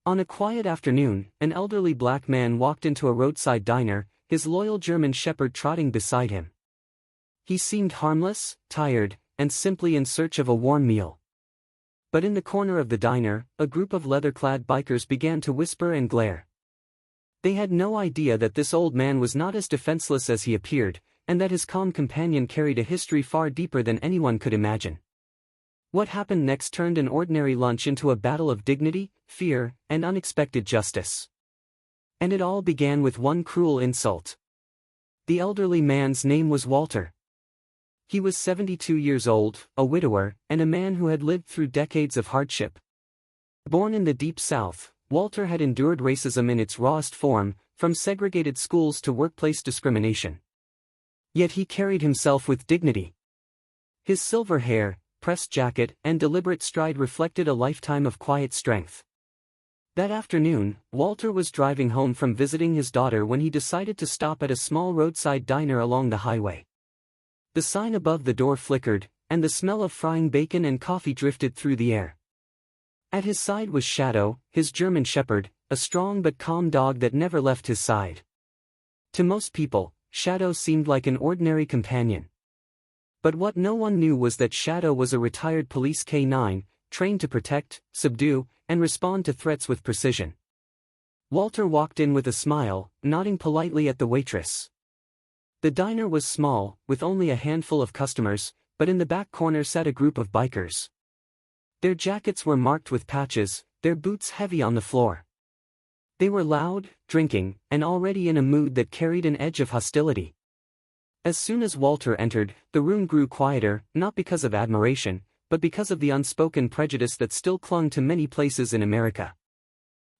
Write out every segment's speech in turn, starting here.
On a quiet afternoon, an elderly black man walked into a roadside diner, his loyal German shepherd trotting beside him. He seemed harmless, tired, and simply in search of a warm meal. But in the corner of the diner, a group of leather-clad bikers began to whisper and glare. They had no idea that this old man was not as defenseless as he appeared, and that his calm companion carried a history far deeper than anyone could imagine. What happened next turned an ordinary lunch into a battle of dignity, fear, and unexpected justice. And it all began with one cruel insult. The elderly man's name was Walter. He was 72 years old, a widower, and a man who had lived through decades of hardship. Born in the Deep South, Walter had endured racism in its rawest form, from segregated schools to workplace discrimination. Yet he carried himself with dignity. His silver hair, pressed jacket, and deliberate stride reflected a lifetime of quiet strength. That afternoon, Walter was driving home from visiting his daughter when he decided to stop at a small roadside diner along the highway. The sign above the door flickered, and the smell of frying bacon and coffee drifted through the air. At his side was Shadow, his German shepherd, a strong but calm dog that never left his side. To most people, Shadow seemed like an ordinary companion. But what no one knew was that Shadow was a retired police K-9, trained to protect, subdue, and respond to threats with precision. Walter walked in with a smile, nodding politely at the waitress. The diner was small, with only a handful of customers, but in the back corner sat a group of bikers. Their jackets were marked with patches, their boots heavy on the floor. They were loud, drinking, and already in a mood that carried an edge of hostility. As soon as Walter entered, the room grew quieter, not because of admiration, but because of the unspoken prejudice that still clung to many places in America.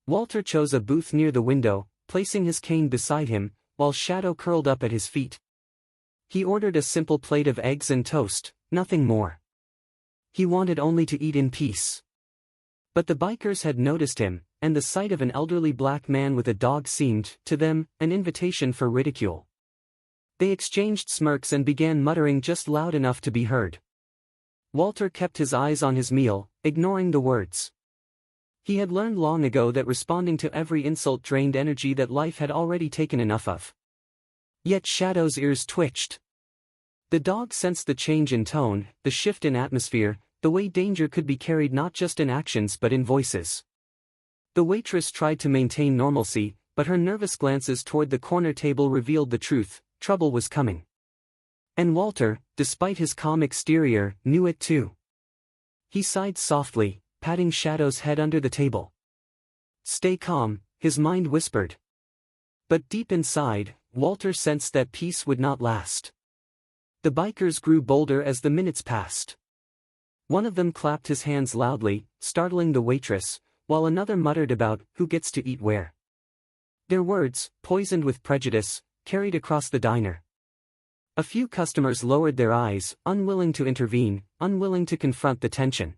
Walter chose a booth near the window, placing his cane beside him, while Shadow curled up at his feet. He ordered a simple plate of eggs and toast, nothing more. He wanted only to eat in peace. But the bikers had noticed him, and the sight of an elderly black man with a dog seemed, to them, an invitation for ridicule. They exchanged smirks and began muttering just loud enough to be heard. Walter kept his eyes on his meal, ignoring the words. He had learned long ago that responding to every insult drained energy that life had already taken enough of. Yet Shadow's ears twitched. The dog sensed the change in tone, the shift in atmosphere, the way danger could be carried not just in actions but in voices. The waitress tried to maintain normalcy, but her nervous glances toward the corner table revealed the truth: trouble was coming. And Walter, despite his calm exterior, knew it too. He sighed softly, patting Shadow's head under the table. "Stay calm," his mind whispered. But deep inside, Walter sensed that peace would not last. The bikers grew bolder as the minutes passed. One of them clapped his hands loudly, startling the waitress, while another muttered about who gets to eat where. Their words, poisoned with prejudice, carried across the diner. A few customers lowered their eyes, unwilling to intervene, unwilling to confront the tension.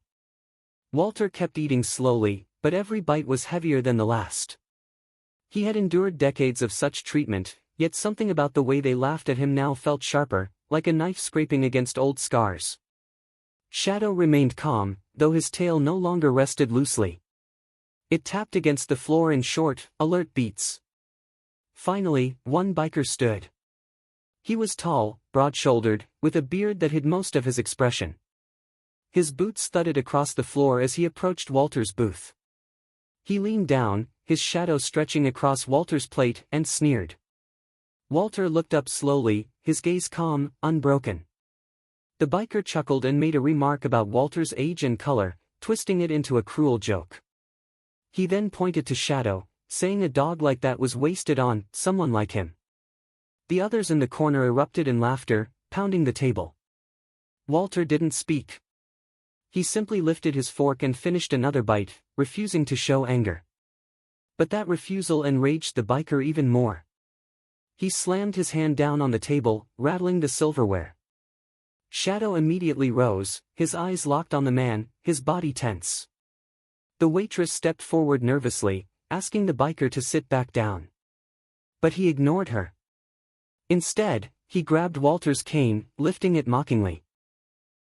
Walter kept eating slowly, but every bite was heavier than the last. He had endured decades of such treatment, yet something about the way they laughed at him now felt sharper, like a knife scraping against old scars. Shadow remained calm, though his tail no longer rested loosely. It tapped against the floor in short, alert beats. Finally, one biker stood. He was tall, broad-shouldered, with a beard that hid most of his expression. His boots thudded across the floor as he approached Walter's booth. He leaned down, his shadow stretching across Walter's plate, and sneered. Walter looked up slowly, his gaze calm, unbroken. The biker chuckled and made a remark about Walter's age and color, twisting it into a cruel joke. He then pointed to Shadow, saying a dog like that was wasted on someone like him. The others in the corner erupted in laughter, pounding the table. Walter didn't speak. He simply lifted his fork and finished another bite, refusing to show anger. But that refusal enraged the biker even more. He slammed his hand down on the table, rattling the silverware. Shadow immediately rose, his eyes locked on the man, his body tense. The waitress stepped forward nervously, asking the biker to sit back down. But he ignored her. Instead, he grabbed Walter's cane, lifting it mockingly.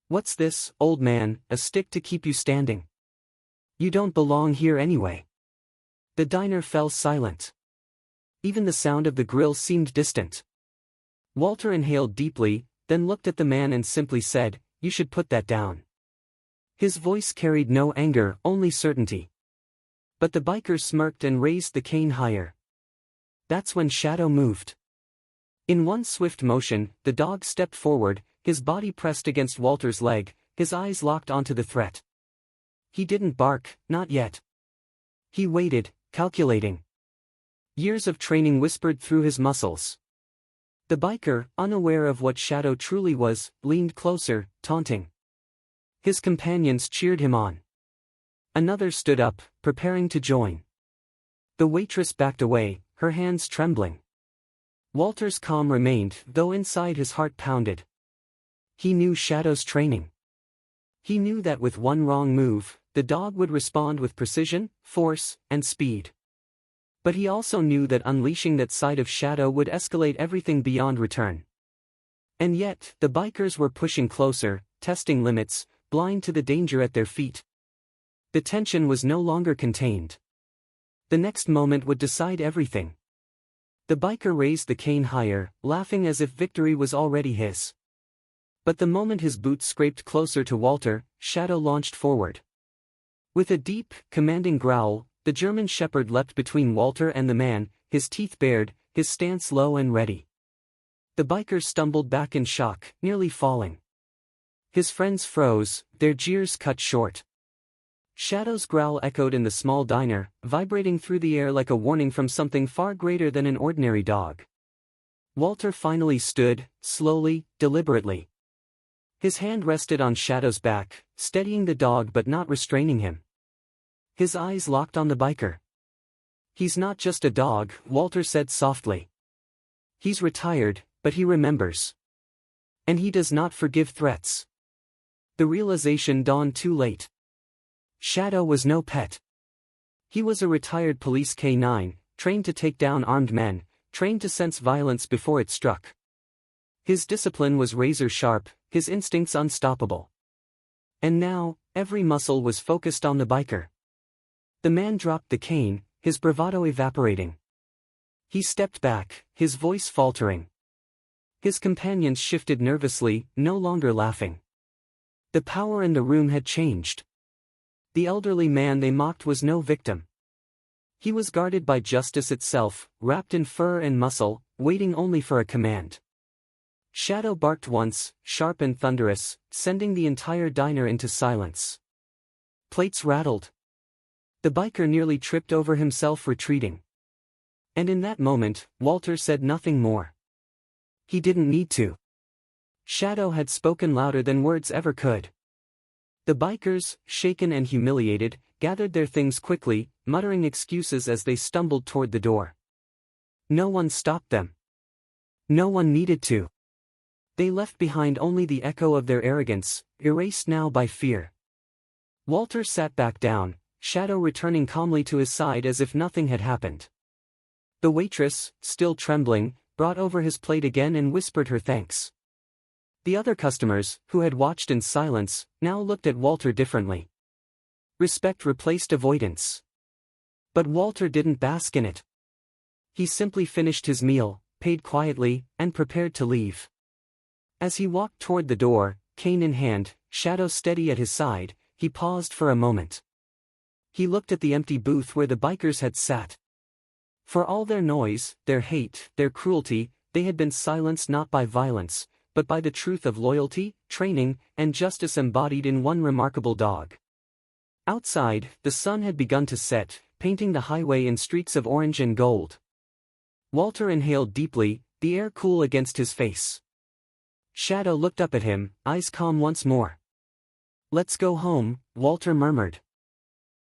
"What's this, old man, a stick to keep you standing? You don't belong here anyway." The diner fell silent. Even the sound of the grill seemed distant. Walter inhaled deeply, then looked at the man and simply said, "You should put that down." His voice carried no anger, only certainty. But the biker smirked and raised the cane higher. That's when Shadow moved. In one swift motion, the dog stepped forward, his body pressed against Walter's leg, his eyes locked onto the threat. He didn't bark, not yet. He waited, calculating. Years of training whispered through his muscles. The biker, unaware of what Shadow truly was, leaned closer, taunting. His companions cheered him on. Another stood up, preparing to join. The waitress backed away, her hands trembling. Walter's calm remained, though inside his heart pounded. He knew Shadow's training. He knew that with one wrong move, the dog would respond with precision, force, and speed. But he also knew that unleashing that side of Shadow would escalate everything beyond return. And yet, the bikers were pushing closer, testing limits, blind to the danger at their feet. The tension was no longer contained. The next moment would decide everything. The biker raised the cane higher, laughing as if victory was already his. But the moment his boots scraped closer to Walter, Shadow launched forward. With a deep, commanding growl, the German shepherd leapt between Walter and the man, his teeth bared, his stance low and ready. The biker stumbled back in shock, nearly falling. His friends froze, their jeers cut short. Shadow's growl echoed in the small diner, vibrating through the air like a warning from something far greater than an ordinary dog. Walter finally stood, slowly, deliberately. His hand rested on Shadow's back, steadying the dog but not restraining him. His eyes locked on the biker. "He's not just a dog," Walter said softly. "He's retired, but he remembers. And he does not forgive threats." The realization dawned too late. Shadow was no pet. He was a retired police K9, trained to take down armed men, trained to sense violence before it struck. His discipline was razor-sharp, his instincts unstoppable. And now, every muscle was focused on the biker. The man dropped the cane, his bravado evaporating. He stepped back, his voice faltering. His companions shifted nervously, no longer laughing. The power in the room had changed. The elderly man they mocked was no victim. He was guarded by justice itself, wrapped in fur and muscle, waiting only for a command. Shadow barked once, sharp and thunderous, sending the entire diner into silence. Plates rattled. The biker nearly tripped over himself retreating. And in that moment, Walter said nothing more. He didn't need to. Shadow had spoken louder than words ever could. The bikers, shaken and humiliated, gathered their things quickly, muttering excuses as they stumbled toward the door. No one stopped them. No one needed to. They left behind only the echo of their arrogance, erased now by fear. Walter sat back down, Shadow returning calmly to his side as if nothing had happened. The waitress, still trembling, brought over his plate again and whispered her thanks. The other customers, who had watched in silence, now looked at Walter differently. Respect replaced avoidance. But Walter didn't bask in it. He simply finished his meal, paid quietly, and prepared to leave. As he walked toward the door, cane in hand, Shadow steady at his side, he paused for a moment. He looked at the empty booth where the bikers had sat. For all their noise, their hate, their cruelty, they had been silenced not by violence, but by the truth of loyalty, training, and justice embodied in one remarkable dog. Outside, the sun had begun to set, painting the highway in streaks of orange and gold. Walter inhaled deeply, the air cool against his face. Shadow looked up at him, eyes calm once more. "Let's go home," Walter murmured.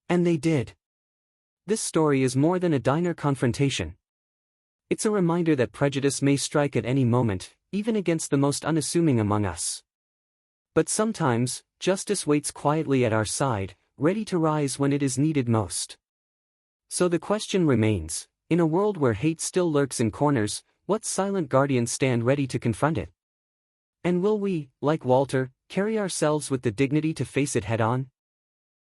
And they did. This story is more than a diner confrontation. It's a reminder that prejudice may strike at any moment, even against the most unassuming among us. But sometimes, justice waits quietly at our side, ready to rise when it is needed most. So the question remains, in a world where hate still lurks in corners, what silent guardians stand ready to confront it? And will we, like Walter, carry ourselves with the dignity to face it head-on?